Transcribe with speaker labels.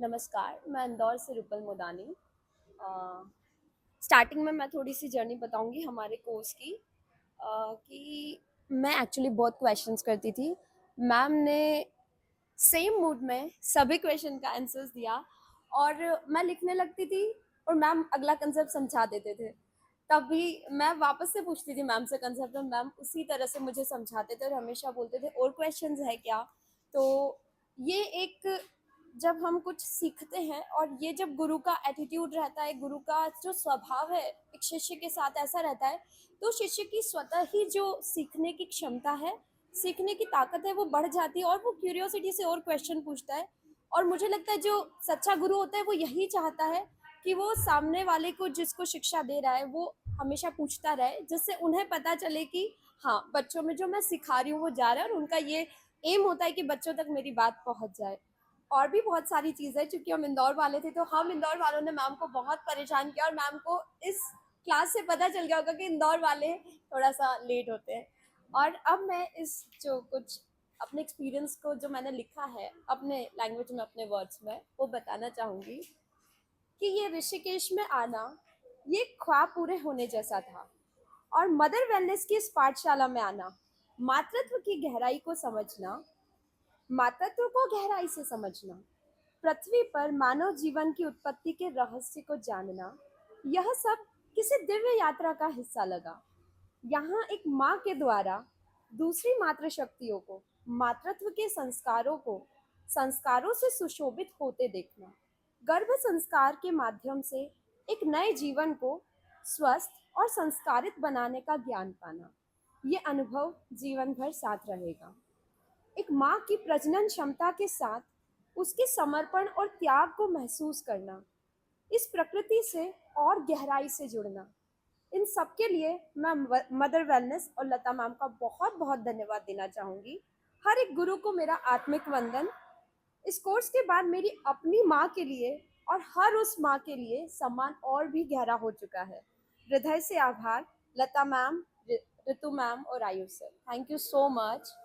Speaker 1: नमस्कार, मैं इंदौर से रुपल मोदानी। स्टार्टिंग में मैं थोड़ी-सी जर्नी बताऊँगी हमारे कोर्स की, कि मैं एक्चुअली बहुत क्वेश्चंस करती थी। मैम ने सेम मूड में सभी क्वेश्चन का आंसर्स दिया और मैं लिखने लगती थी और मैम अगला कंसेप्ट समझा देते थे। तब भी मैं वापस से पूछती थी मैम से कंसेप्ट और मैम उसी तरह से मुझे समझाते थे और हमेशा बोलते थे और क्वेश्चंस है क्या? तो ये एक जब हम कुछ सीखते हैं और ये जब गुरु का एटीट्यूड रहता है, गुरु का जो स्वभाव है एक शिष्य के साथ ऐसा रहता है, तो शिष्य की स्वतः ही जो सीखने की क्षमता है, सीखने की ताकत है वो बढ़ जाती है और वो क्यूरियोसिटी से और क्वेश्चन पूछता है। और मुझे लगता है जो सच्चा गुरु होता है वो यही चाहता है कि वो सामने वाले को जिसको शिक्षा दे रहा है वो हमेशा पूछता रहे, जिससे उन्हें पता चले कि हाँ, बच्चों में जो मैं सिखा रही हूँ वो जा रहा है और उनका ये एम होता है कि बच्चों तक मेरी बात पहुँच जाए। और भी बहुत सारी चीज़ें, चूँकि हम इंदौर वाले थे तो हम इंदौर वालों ने मैम को बहुत परेशान किया और मैम को इस क्लास से पता चल गया होगा कि इंदौर वाले थोड़ा-सा लेट होते हैं। और अब मैं इस जो कुछ अपने एक्सपीरियंस को जो मैंने लिखा है अपने लैंग्वेज में, अपने वर्ड्स में, वो बताना चाहूँगी कि ये ऋषिकेश में आना, ये ख्वाब पूरे होने जैसा था। और मदर वेलनेस की इस पाठशाला में आना, मातृत्व की गहराई को समझना, मातृत्व को गहराई से समझना, पृथ्वी पर मानव जीवन की उत्पत्ति के रहस्य को जानना, यह सब किसी दिव्य यात्रा का हिस्सा लगा। यहाँ एक माँ के द्वारा दूसरी मातृशक्तियों को, मातृत्व के संस्कारों को, संस्कारों से सुशोभित होते देखना, गर्भ संस्कार के माध्यम से एक नए जीवन को स्वस्थ और संस्कारित बनाने का ज्ञान पाना, ये अनुभव जीवन भर साथ रहेगा। एक माँ की प्रजनन क्षमता के साथ उसके समर्पण और त्याग को महसूस करना, इस प्रकृति से और गहराई से जुड़ना, इन सब के लिए मैं मदर वेलनेस और लता मैम का बहुत बहुत धन्यवाद देना चाहूँगी। हर एक गुरु को मेरा आत्मिक वंदन। इस कोर्स के बाद मेरी अपनी माँ के लिए और हर उस माँ के लिए सम्मान और भी गहरा हो चुका है। हृदय से आभार लता मैम, ऋतु मैम और Ayush sir. Thank you so much.